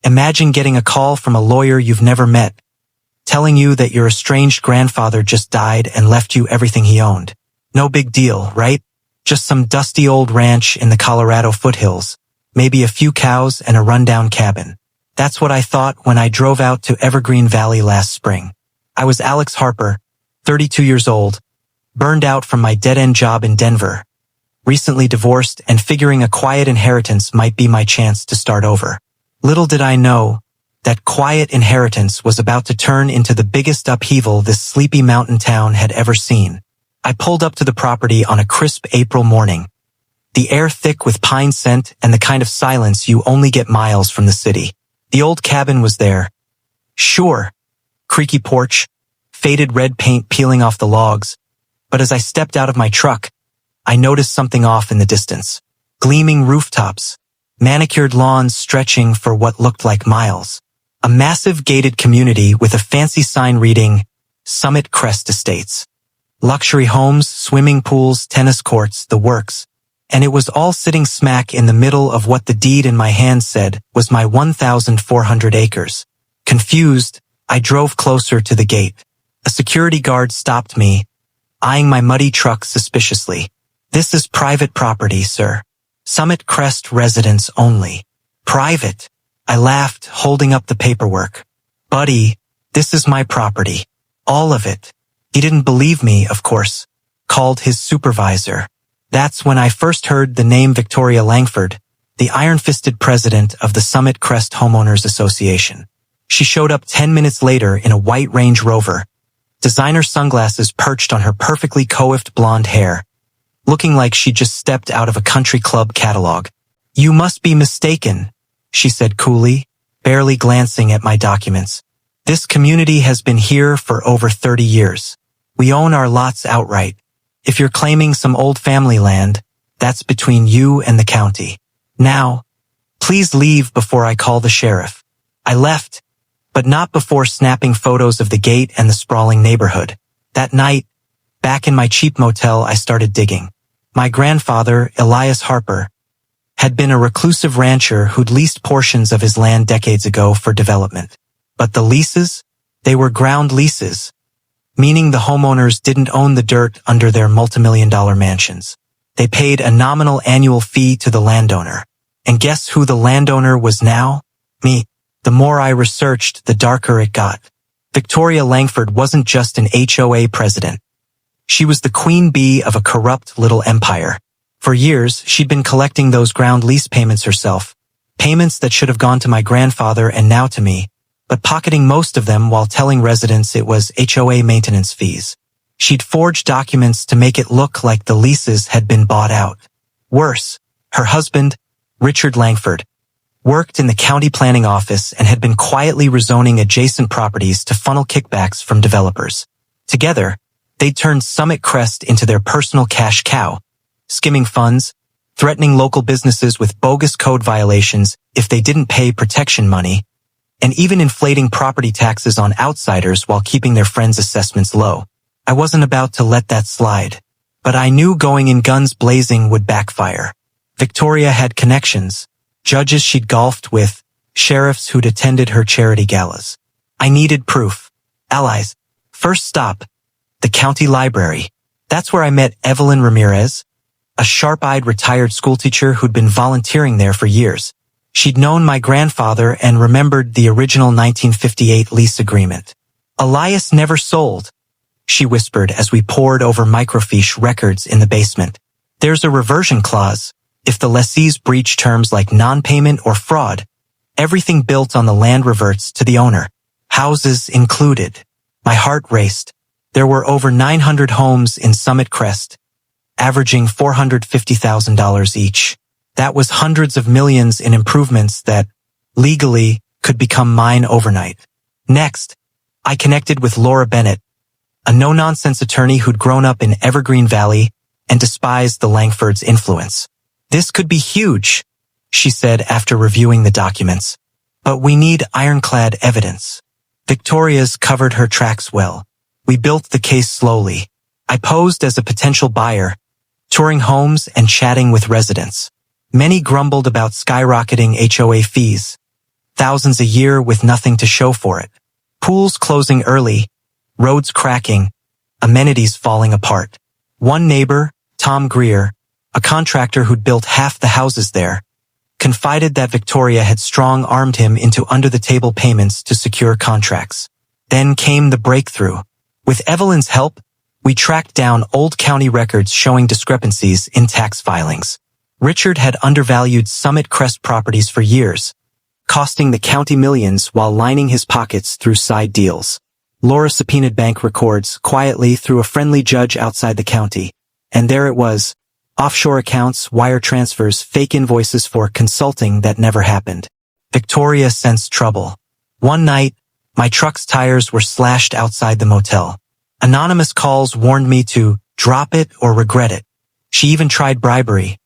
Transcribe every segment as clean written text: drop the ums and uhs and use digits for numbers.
Imagine getting a call from a lawyer you've never met, telling you that your estranged grandfather just died and left you everything he owned. No big deal, right? Just some dusty old ranch in the Colorado foothills, maybe a few cows and a rundown cabin. That's what I thought when I drove out to Evergreen Valley last spring. I was Alex Harper, 32 years old, burned out from my dead-end job in Denver, recently divorced and figuring a quiet inheritance might be my chance to start over. Little did I know that quiet inheritance was about to turn into the biggest upheaval this sleepy mountain town had ever seen. I pulled up to the property on a crisp April morning, the air thick with pine scent and the kind of silence you only get miles from the city. The old cabin was there. Sure, creaky porch, faded red paint peeling off the logs, but as I stepped out of my truck, I noticed something off in the distance. Gleaming rooftops, manicured lawns stretching for what looked like miles. A massive gated community with a fancy sign reading, Summit Crest Estates. Luxury homes, swimming pools, tennis courts, the works. And it was all sitting smack in the middle of what the deed in my hand said was my 1,400 acres. Confused, I drove closer to the gate. A security guard stopped me, eyeing my muddy truck suspiciously. "This is private property, sir. Summit Crest residents only." "Private?" I laughed, holding up the paperwork. "Buddy, this is my property. All of it." He didn't believe me, of course. Called his supervisor. That's when I first heard the name Victoria Langford, the iron-fisted president of the Summit Crest Homeowners Association. She showed up 10 minutes later in a white Range Rover, designer sunglasses perched on her perfectly coiffed blonde hair, looking like she just stepped out of a country club catalog. "You must be mistaken," she said coolly, barely glancing at my documents. "This community has been here for over 30 years. We own our lots outright. If you're claiming some old family land, that's between you and the county. Now, please leave before I call the sheriff." I left, but not before snapping photos of the gate and the sprawling neighborhood. That night, back in my cheap motel, I started digging. My grandfather, Alex Harper, had been a reclusive rancher who'd leased portions of his land decades ago for development. But the leases? They were ground leases, meaning the homeowners didn't own the dirt under their multimillion-dollar mansions. They paid a nominal annual fee to the landowner. And guess who the landowner was now? Me. The more I researched, the darker it got. Victoria Langford wasn't just an HOA president. She was the queen bee of a corrupt little empire. For years, she'd been collecting those ground lease payments herself, payments that should have gone to my grandfather and now to me, but pocketing most of them while telling residents it was HOA maintenance fees. She'd forged documents to make it look like the leases had been bought out. Worse, her husband, Richard Langford, worked in the county planning office and had been quietly rezoning adjacent properties to funnel kickbacks from developers. Together, they'd turned Summit Crest into their personal cash cow, skimming funds, threatening local businesses with bogus code violations if they didn't pay protection money, and even inflating property taxes on outsiders while keeping their friends' assessments low. I wasn't about to let that slide, but I knew going in guns blazing would backfire. Victoria had connections, judges she'd golfed with, sheriffs who'd attended her charity galas. I needed proof. Allies. First stop, the county library. That's where I met Evelyn Ramirez, a sharp-eyed retired schoolteacher who'd been volunteering there for years. She'd known my grandfather and remembered the original 1958 lease agreement. "Elias never sold," she whispered as we pored over microfiche records in the basement. "There's a reversion clause. If the lessees breach terms like non-payment or fraud, everything built on the land reverts to the owner, houses included." My heart raced. There were over 900 homes in Summit Crest, averaging $450,000 each. That was hundreds of millions in improvements that, legally, could become mine overnight. Next, I connected with Laura Bennett, a no-nonsense attorney who'd grown up in Evergreen Valley and despised the Langfords' influence. "This could be huge," she said after reviewing the documents. "But we need ironclad evidence." Victoria's covered her tracks well. We built the case slowly. I posed as a potential buyer, touring homes and chatting with residents. Many grumbled about skyrocketing HOA fees, thousands a year with nothing to show for it. Pools closing early, roads cracking, amenities falling apart. One neighbor, Tom Greer, a contractor who'd built half the houses there, confided that Victoria had strong-armed him into under-the-table payments to secure contracts. Then came the breakthrough. With Evelyn's help, we tracked down old county records showing discrepancies in tax filings. Richard had undervalued Summit Crest properties for years, costing the county millions while lining his pockets through side deals. Laura subpoenaed bank records quietly through a friendly judge outside the county, and there it was. Offshore accounts, wire transfers, fake invoices for consulting that never happened. Victoria sensed trouble. One night, my truck's tires were slashed outside the motel. Anonymous calls warned me to drop it or regret it. She even tried bribery.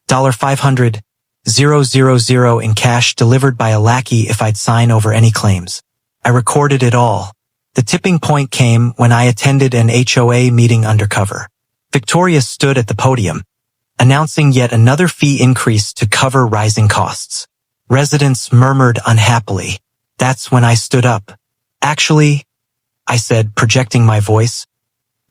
$500,000 in cash delivered by a lackey if I'd sign over any claims. I recorded it all. The tipping point came when I attended an HOA meeting undercover. Victoria stood at the podium, announcing yet another fee increase to cover rising costs. Residents murmured unhappily. That's when I stood up. Actually, I said, projecting my voice,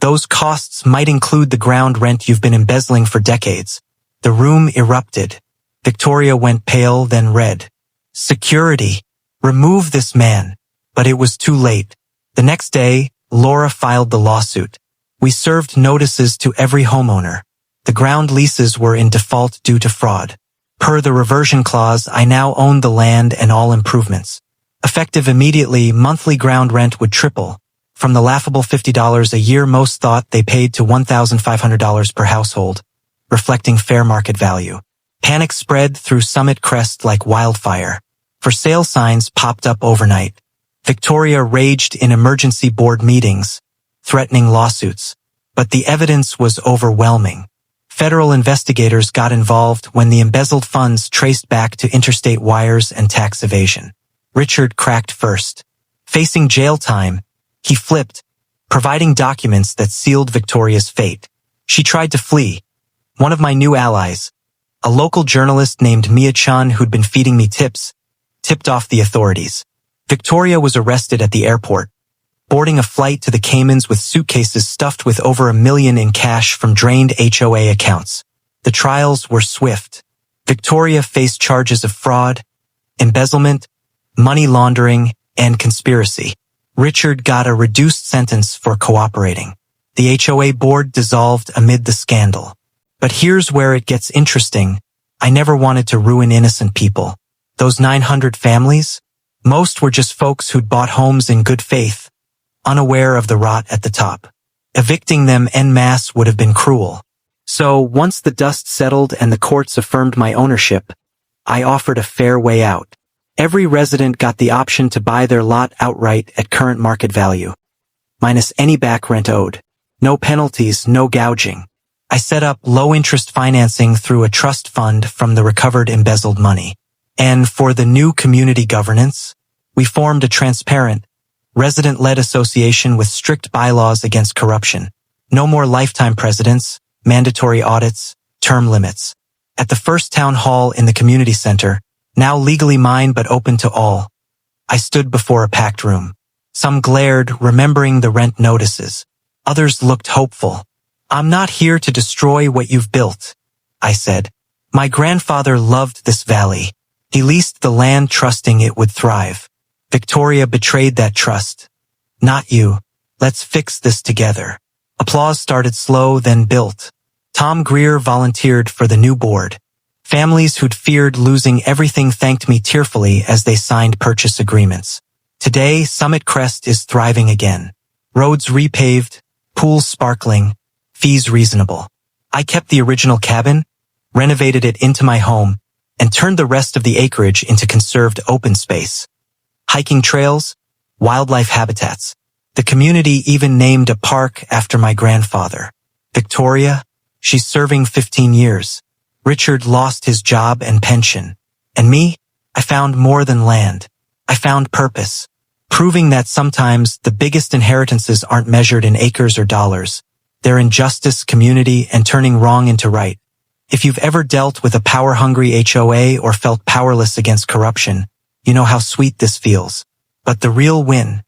those costs might include the ground rent you've been embezzling for decades. The room erupted. Victoria went pale, then red. Security. Remove this man. But it was too late. The next day, Laura filed the lawsuit. We served notices to every homeowner. The ground leases were in default due to fraud. Per the reversion clause, I now owned the land and all improvements. Effective immediately, monthly ground rent would triple. From the laughable $50 a year most thought they paid to $1,500 per household, reflecting fair market value. Panic spread through Summit Crest like wildfire. For sale signs popped up overnight. Victoria raged in emergency board meetings, threatening lawsuits. But the evidence was overwhelming. Federal investigators got involved when the embezzled funds traced back to interstate wires and tax evasion. Richard cracked first. Facing jail time, he flipped, providing documents that sealed Victoria's fate. She tried to flee. One of my new allies, a local journalist named Mia Chun who'd been feeding me tips, tipped off the authorities. Victoria was arrested at the airport, boarding a flight to the Caymans with suitcases stuffed with over $1 million in cash from drained HOA accounts. The trials were swift. Victoria faced charges of fraud, embezzlement, money laundering, and conspiracy. Richard got a reduced sentence for cooperating. The HOA board dissolved amid the scandal. But here's where it gets interesting. I never wanted to ruin innocent people. Those 900 families? Most were just folks who'd bought homes in good faith, unaware of the rot at the top. Evicting them en masse would have been cruel. So once the dust settled and the courts affirmed my ownership, I offered a fair way out. Every resident got the option to buy their lot outright at current market value, minus any back rent owed. No penalties, no gouging. I set up low-interest financing through a trust fund from the recovered embezzled money. And for the new community governance, we formed a transparent, resident-led association with strict bylaws against corruption. No more lifetime presidents, mandatory audits, term limits. At the first town hall in the community center, now legally mine but open to all, I stood before a packed room. Some glared, remembering the rent notices. Others looked hopeful. I'm not here to destroy what you've built, I said. My grandfather loved this valley. He leased the land trusting it would thrive. Victoria betrayed that trust. Not you. Let's fix this together. Applause started slow, then built. Tom Greer volunteered for the new board. Families who'd feared losing everything thanked me tearfully as they signed purchase agreements. Today, Summit Crest is thriving again. Roads repaved, pools sparkling, fees reasonable. I kept the original cabin, renovated it into my home, and turned the rest of the acreage into conserved open space. Hiking trails, wildlife habitats. The community even named a park after my grandfather. Victoria, she's serving 15 years. Richard lost his job and pension. And me, I found more than land. I found purpose, proving that sometimes the biggest inheritances aren't measured in acres or dollars. They're in justice, community, and turning wrong into right. If you've ever dealt with a power-hungry HOA or felt powerless against corruption, You know how sweet this feels. But the real win